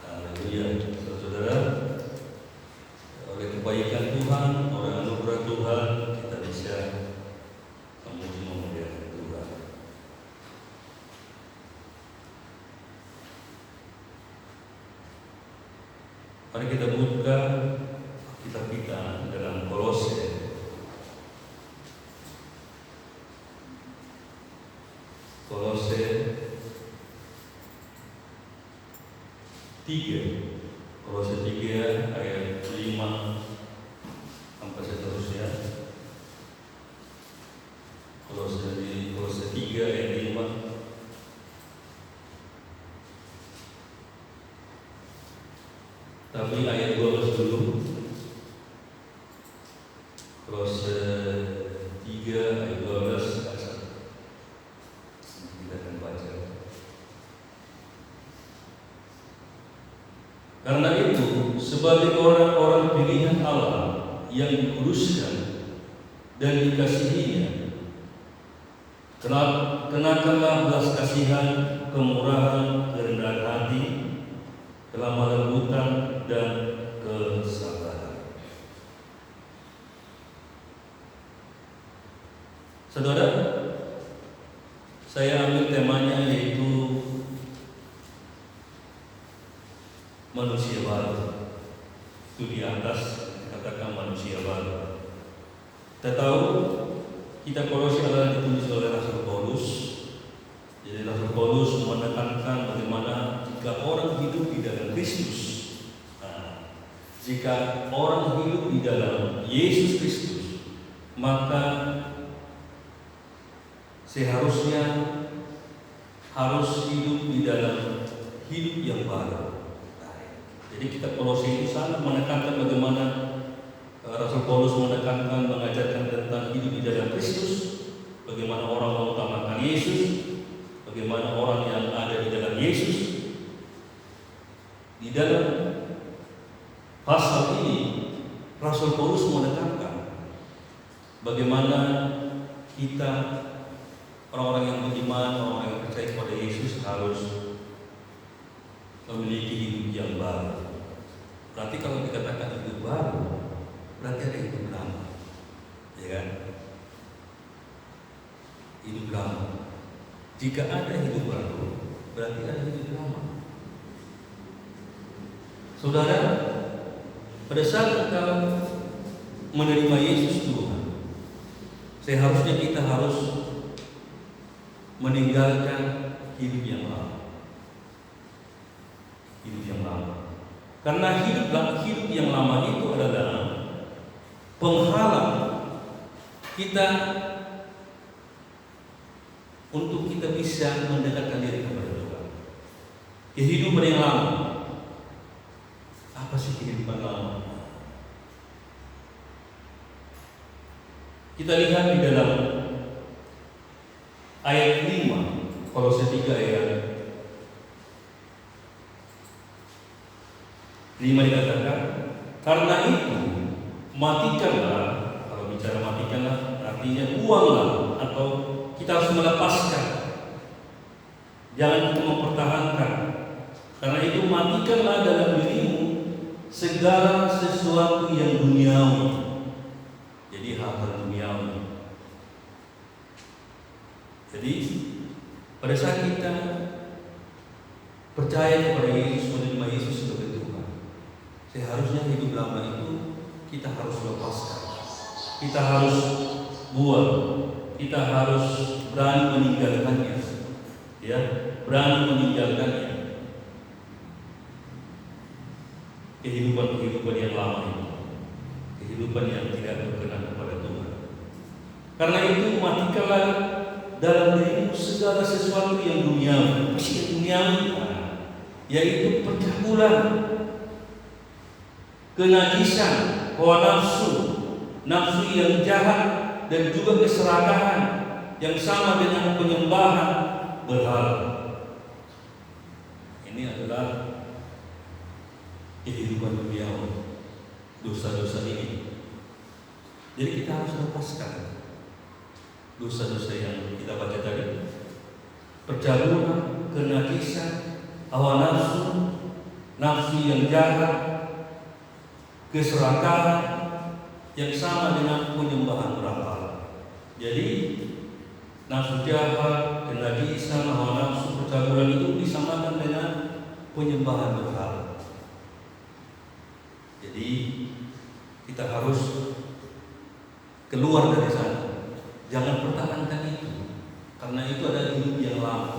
Haleluya, saudara. Oleh kebaikan Tuhan, oleh anugerah Tuhan, kita bisa memuji memuliakan Tuhan. Mari kita buka kitab kita dalam Kolose. Kolose 3. Kolose 3 ayat 5 sampai seterusnya. Kolose 3 ayat 5. Tapi ayat 12 dulu. Kolose 3 ayat 12 kita akan baca. Karena itu, sebagai orang-orang pilihan Allah yang dikuduskan dan dikasihinya, kenakanlah belas kasihan, kemurahan, kerendahan hati, kelemah lembutan, dan kesabaran. Saudara, saya ambil temanya yaitu manusia baru. Itu di atas dikatakan manusia baru. Kita tahu kitab Kolose adalah ditulis oleh Rasul Paulus. Jadi Rasul Paulus menekankan bagaimana jika orang hidup di dalam Kristus, jika orang hidup di dalam Yesus Kristus, maka seharusnya harus hidup di dalam hidup yang baru. Jadi kitab Kolose itu sangat menekankan bagaimana Rasul Paulus menekankan, mengajarkan tentang hidup di dalam Kristus, bagaimana orang mengutamakan Yesus, bagaimana orang yang ada di dalam Yesus. Di dalam pasal ini Rasul Paulus menekankan bagaimana kita orang-orang yang beriman, orang-orang yang percaya kepada Yesus harus memiliki hidup yang baru. Berarti kalau dikatakan hidup baru, berarti ada hidup lama, ya kan? Hidup lama. Jika ada hidup baru, berarti ada hidup lama. Saudara, pada saat engkau menerima Yesus Tuhan, seharusnya kita harus meninggalkan hidup yang lama. Hidup yang lama. Karena hidup yang lama itu adalah penghalang kita untuk kita bisa mendekatkan diri kepada Tuhan. Kehidupan yang lama. Apa sih kehidupan lama? Kita lihat di dalam ayat 5 Kolose 3 ayat 5 dikatakan, karena itu matikanlah. Kalau bicara matikanlah artinya buanglah, atau kita harus melepaskan. Jangan kita mempertahankan. Karena itu matikanlah dalam dirimu segala sesuatu yang duniawi. Jadi hal-hal duniawi. Jadi pada saat kita percaya kepada Yesus, menerima Yesus sebagai Tuhan, seharusnya hidup lama itu kita harus lepaskan. Kita harus buang. Kita harus berani meninggalkannya. Ya, berani meninggalkannya. Kehidupan yang lama itu, kehidupan yang tidak berkenan kepada Tuhan. Karena itu matikanlah dalam dirimu segala sesuatu yang duniawi. Apa sih yang duniawi? Yaitu percabulan, kenajisan, hawa nafsu, nafsu yang jahat, dan juga keserakahan yang sama dengan penyembahan berhala. Ini adalah kehidupan duniawi, dosa-dosa ini. Jadi kita harus lepaskan dosa-dosa yang kita baca tadi. Percabulan, kenajisan, hawa nafsu, nafsu yang jahat, keserakahan yang sama dengan penyembahan berhala. Jadi nafsu jahat, kenajisian, hawa nafsu, percabulan itu disamakan dengan penyembahan berhala. Jadi kita harus keluar dari sana. Jangan pertahankan itu, karena itu adalah hidup yang lama.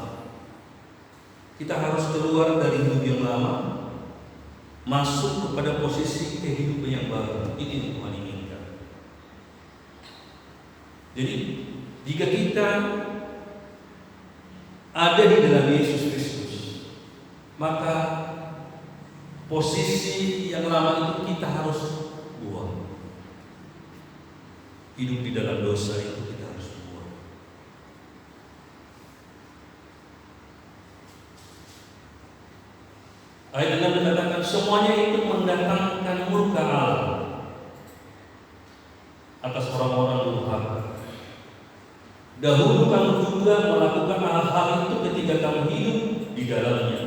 Kita harus keluar dari hidup yang lama, masuk kepada posisi kehidupan yang baru. Itu yang Tuhan inginkan. Jadi jika kita ada di dalam Yesus Kristus, maka posisi yang lama itu kita harus buang. Hidup di dalam dosa itu kita harus buang. Ayat 6 dikatakan semuanya itu mendatangkan murka Allah atas orang-orang durhaka. Dahulu kamu juga melakukan hal-hal itu ketika kamu hidup di dalamnya.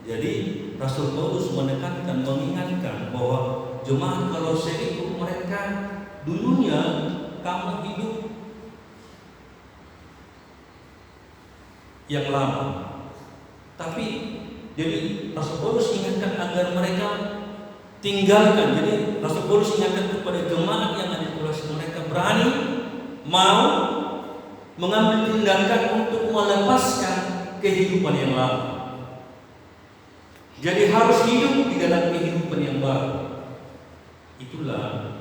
Jadi Rasul Paulus menekankan, mengingatkan bahwa jemaat Kolose itu mereka dulunya kamu hidup yang lama. Tapi jadi Rasul Paulus ingatkan agar mereka tinggalkan. Jadi Rasul Paulus ingatkan kepada jemaat yang ada di Kolose, mereka berani mau mengambil tindakan untuk melepaskan kehidupan yang lama. Jadi harus hidup di dalam kehidupan yang baru. Itulah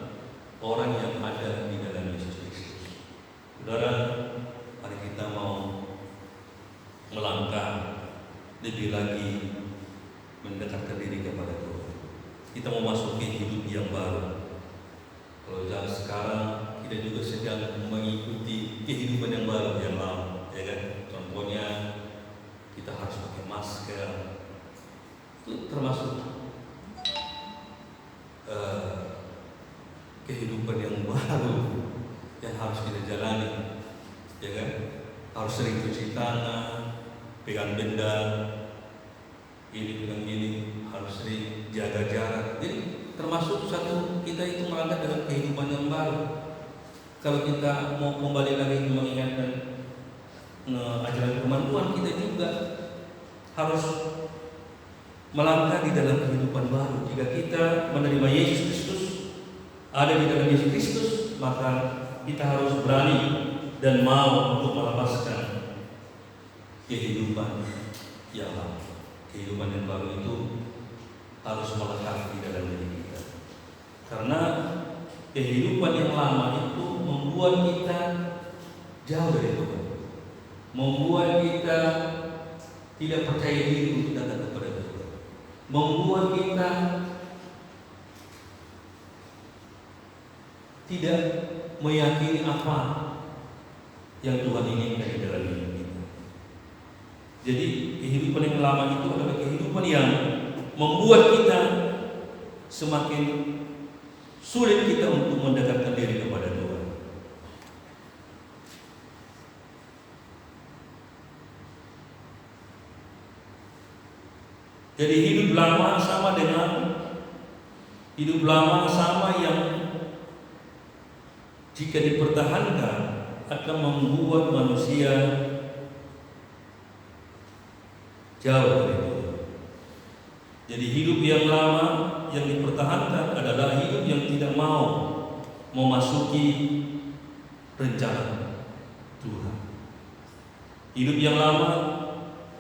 orang yang ada di dalam Yesus Kristus. Saudara, mari kita mau melangkah lebih lagi mendekatkan diri kepada Tuhan. Kita mau masuki hidup yang baru. Kalau jangan sekarang kita juga sedang mengikuti kehidupan yang baru, yang lama, ya kan? Contohnya kita harus pakai masker. Itu termasuk kehidupan yang baru yang harus kita jalani, ya kan? Harus sering cuci tangan, pegang benda, ini pegang ini, harus sering jaga jarak. Jadi termasuk satu kita itu melangkah dalam kehidupan yang baru. Kalau kita mau kembali lagi mengingatkan ajaran firman Tuhan, kita juga harus melangkah di dalam kehidupan baru. Jika kita menerima Yesus Kristus, ada di dalam Yesus Kristus, maka kita harus berani dan mau untuk melepaskan kehidupan yang lama. Kehidupan yang baru itu harus melekat di dalam diri kita. Karena kehidupan yang lama itu membuat kita jauh dari Tuhan, membuat kita tidak percaya diri untuk datang kepada Tuhan, membuat kita tidak meyakini apa yang Tuhan inginkan di dalam hidup kita. Jadi kehidupan yang lama itu adalah kehidupan yang membuat kita semakin sulit kita untuk mendekatkan diri kepada Tuhan. Jadi hidup lama sama yang jika dipertahankan akan membuat manusia jauh dari Tuhan. Jadi hidup yang lama yang dipertahankan adalah hidup yang tidak mau memasuki rencana Tuhan. Hidup yang lama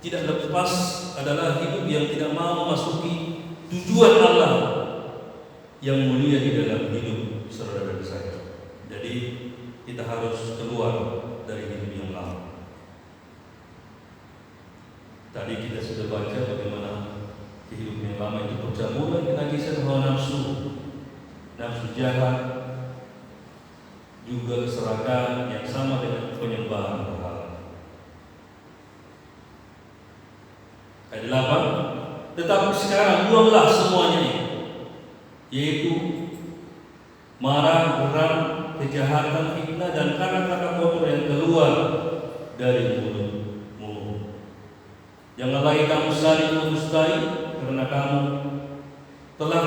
tidak lepas adalah hidup yang tidak mau memasuki tujuan Allah yang mulia di dalam hidup saudara dan saya. Jadi kita harus keluar dari hidup yang lama. Tadi kita sudah baca bagaimana kehidupan yang lama itu percabulan, kenajisan, hawa nafsu, nafsu jahat, juga keserakahan yang sama dengan penyembahan berhala. Ayat 8, tetapi sekarang buanglah semuanya, yaitu marah, geram, kejahatan, fitnah, dan kata-kata kotor yang keluar dari mulutmu. Jangan lagi kamu saling mendustai, karena karena kamu telah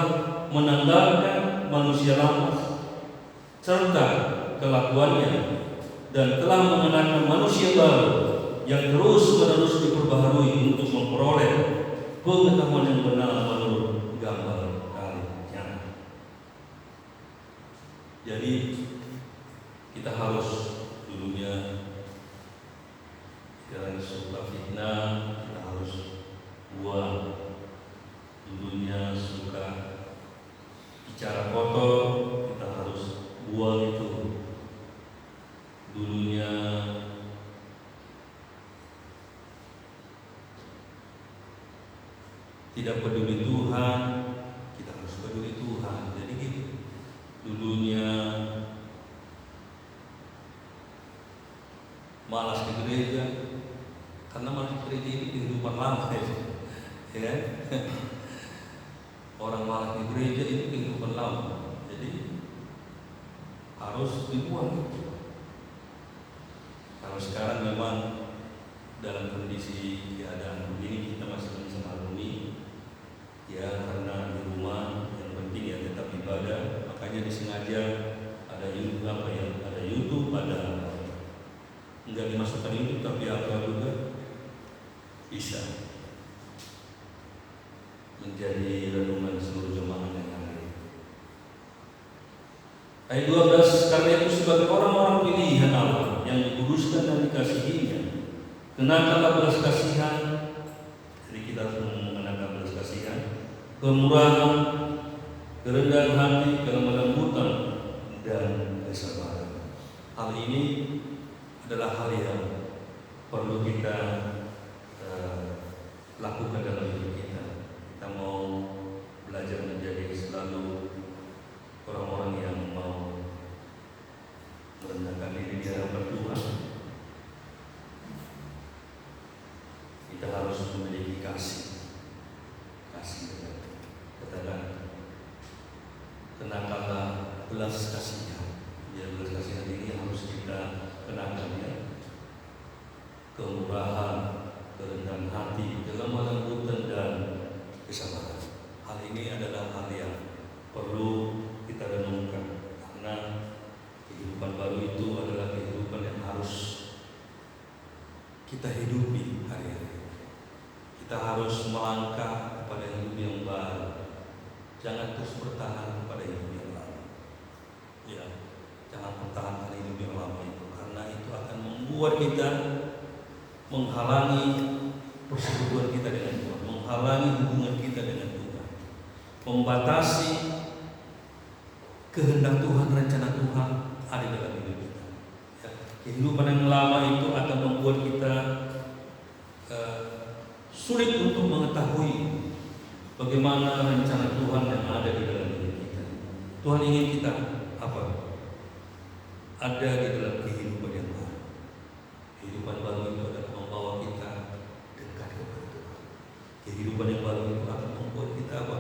menanggalkan manusia lama serta kelakuannya dan telah mengenakan manusia baru yang terus-menerus diperbaharui untuk memperoleh pengetahuan yang benar menurut gambar kalinya. Jadi kita harus dulunya jangan suka fitnah, kita harus buang. Dulunya suka bicara kotor, kita harus buang itu. Dulunya tidak peduli Tuhan, kita harus peduli Tuhan. Jadi gitu. Dulunya malas di gereja, karena malas di gereja ini kehidupan lama ya. Orang malas di gereja itu kehidupan lama, jadi harus dibuang. Kalau sekarang memang dalam kondisi keadaan begini kita masih bisa maklumi ya, karena di rumah yang penting ya tetap ibadah, makanya disengaja ada YouTube, ada YouTube, ada enggak dimasukkan YouTube tapi apa juga bisa menjadi renungan seluruh jemaah yang ada. Ayat 12, karena itu sebagai orang-orang pilihan Allah yang dikuduskan dan dikasihinya, kenakanlah belas kasihan. Jadi kita harus mengenakan belas kasihan, kemurahan, kerendahan hati, kelembutan dan kesabaran. Hal ini adalah hal yang perlu kita lakukan dalam hidup kita. Kita mau belajar menjadi selalu orang-orang yang mau merendahkan diri di hadapan Tuhan. Kita harus memiliki kasih. Katakan, kenakanlah belas kasihan. Ya, belas kasihan ini harus kita kenakan ya. Kemurahan, kerendahan hati, kelemah lembutan dan kesabaran. Hal ini adalah hal yang perlu kita renungkan, karena kehidupan baru itu adalah kehidupan yang harus kita hidupi hari-hari. Kita harus melangkah kepada hidup yang baru. Jangan terus bertahan kepada hidup yang lama. Ya, jangan pertahankan hidup yang lama itu, karena itu akan membuat kita menghalangi persekutuan kita dengan Tuhan, menghalangi hubungan kita dengan Tuhan, membatasi kehendak Tuhan, rencana Tuhan ada dalam hidup kita. Ya, kehidupan yang lama itu akan membuat kita sulit untuk mengetahui bagaimana rencana Tuhan yang ada di dalam hidup kita. Tuhan ingin kita apa? Ada di dalam kehidupan yang baru. Kehidupan baru itu adalah membawa kita dekat kepada Tuhan. Kehidupan yang baru itu akan membuat kita apa?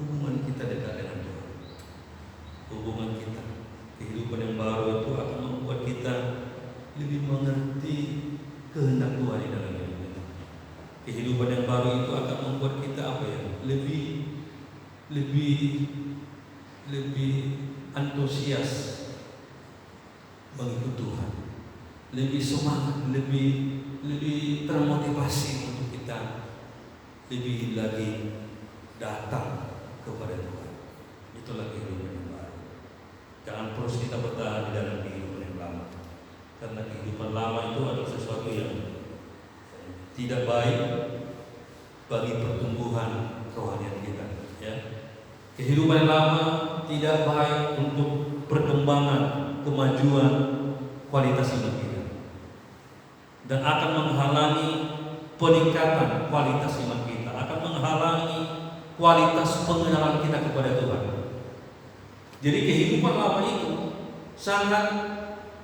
Hubungan kita dekat dengan Tuhan. Hubungan kita, kehidupan yang baru itu akan membuat kita lebih mengerti kehendak Tuhan di dalam hidup kita. Kehidupan yang baru itu akan membuat kita apa ya? Lebih antusias mengikut Tuhan, lebih semangat, lebih termotivasi untuk kita lebih lagi datang kepada Tuhan. Itulah kehidupan yang baru. Jangan terus kita bertahan di dalam kehidupan yang lama, karena kehidupan lama itu adalah sesuatu yang tidak baik bagi pertumbuhan kerohanian kita. Ya. Kehidupan yang lama tidak baik untuk perkembangan, kemajuan, kualitas iman kita, dan akan menghalangi peningkatan kualitas iman kita, akan menghalangi kualitas pengenalan kita kepada Tuhan. Jadi kehidupan lama itu sangat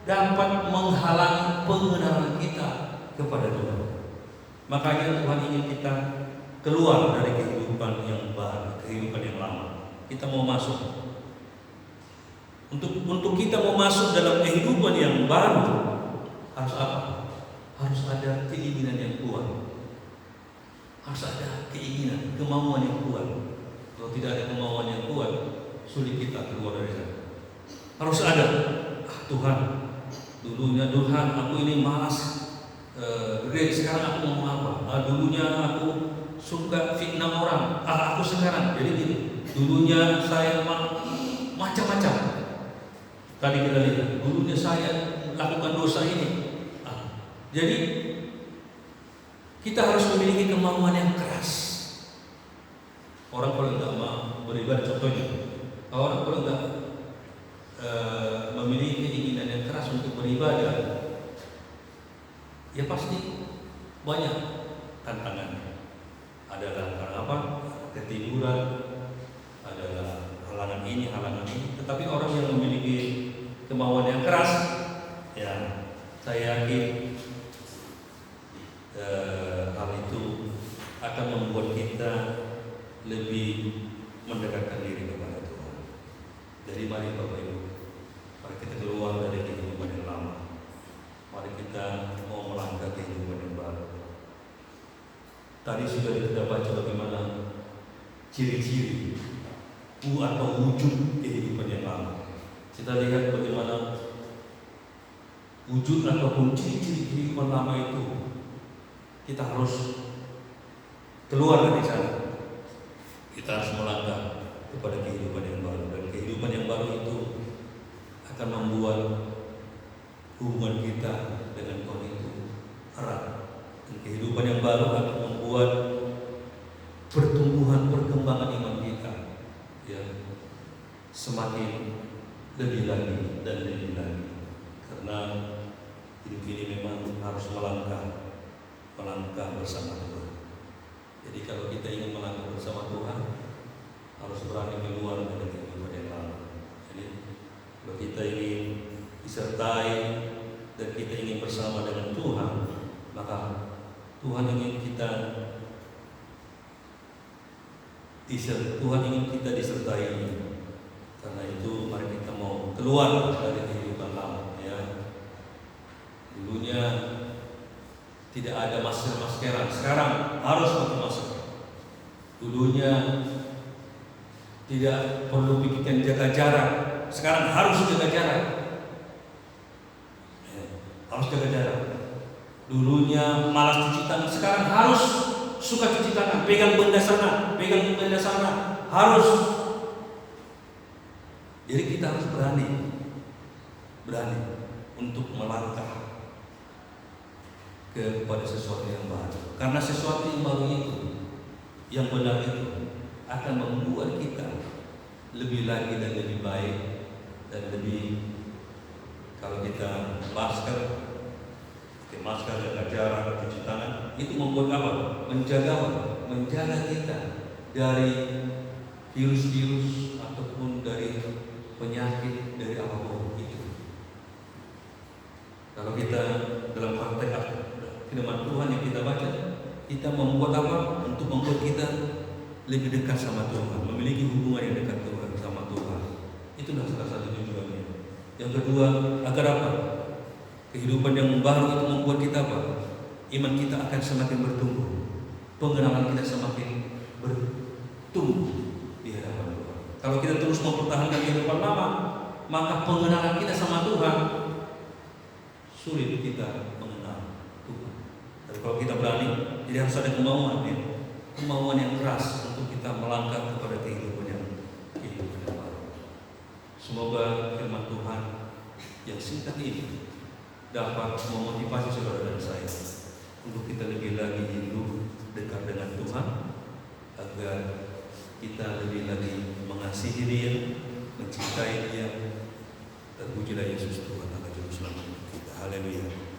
dapat menghalangi pengenalan kita kepada Tuhan. Makanya Tuhan ingin kita keluar dari kehidupan yang baru, kehidupan yang lama. Kita mau masuk. Untuk kita mau masuk dalam kehidupan yang baru, harus apa? Harus ada keinginan yang kuat. harus ada keinginan, kemauan yang kuat. Kalau tidak ada kemauan yang kuat, sulit kita keluar dari sana. Harus ada, Tuhan, dulunya Tuhan aku ini malas sekarang aku mau apa? Dulunya aku suka fitnah orang, aku sekarang jadi gini. Dulunya saya macam-macam. Tadi kita lihat, dulunya saya lakukan dosa ini. Jadi kita harus memiliki kemauan yang keras. Orang kalau tidak mau beribadah, contohnya, orang kalau tidak memiliki keinginan yang keras untuk beribadah, ya pasti banyak tantangannya. Adalah karena apa? Ketiduran, adalah halangan ini, halangan ini. Tetapi orang yang memiliki kemauan yang keras, ya saya yakin hal itu akan membuat kita lebih mendekatkan diri kepada Tuhan. Jadi mari Bapak Ibu, mari kita keluar dari kehidupan yang lama. Mari kita mau melangkah kehidupan yang baru. Tadi sudah kita baca bagaimana ciri-ciri atau wujud kehidupan yang lama. Kita lihat bagaimana wujud ataupun ciri-ciri kehidupan lama itu. Kita harus keluar dari sana. Kita harus melangkah kepada kehidupan yang baru, dan kehidupan yang baru itu akan membuat hubungan kita dengan Tuhan itu erat. Dan kehidupan yang baru akan membuat pertumbuhan, perkembangan iman kita ya semakin lebih lagi dan lebih lagi. Karena hidup ini memang harus melangkah bersama Tuhan. Jadi kalau kita ingin melangkah bersama Tuhan, harus berani keluar dari kehidupan yang lama. Jadi kalau kita ingin disertai dan kita ingin bersama dengan Tuhan, maka Tuhan ingin kita disertai. Karena itu mari kita mau keluar dari kehidupan lama ya. Dulunya tidak ada maskeran, sekarang harus pakai masker. Dulunya tidak perlu pikirkan jaga jarak, sekarang harus jaga jarak. Harus jaga jarak. Dulunya malas cuci tangan, sekarang harus suka cuci tangan. Pegang benda sana, harus. Jadi kita harus berani untuk melangkah kepada sesuatu yang baru. Karena sesuatu yang baru itu, yang benar itu akan membuat kita lebih lagi dan lebih baik dan lebih. Kalau kita masker, jaga jarak, cuci tangan, itu membuat apa? Menjaga kita dari virus-virus ataupun dari penyakit, dari apapun itu. Kalau kita dalam konteks firman Tuhan yang kita baca, kita membuat apa? Untuk membuat kita lebih dekat sama Tuhan, memiliki hubungan yang dekat Tuhan sama Tuhan. Itulah salah satu tujuannya. Yang kedua, agar apa? Kehidupan yang baru itu membuat kita apa? Iman kita akan semakin bertumbuh, pengenalan kita semakin bertumbuh di hadapan Tuhan. Kalau kita terus mempertahankan kehidupan lama, maka pengenalan kita sama Tuhan sulit kita mengenal Tuhan. Dan kalau kita berani, jadi harus ada kemauan yang keras untuk kita melangkah kepada kehidupan yang baru. Semoga firman Tuhan yang singkat ini dapat memotivasi saudara dan saya untuk kita lebih lagi hidup dekat dengan Tuhan, agar kita lebih lagi mengasihi Dia, mencintai Dia, dan pujilah Yesus Tuhan akan juru selamat kita. Haleluya.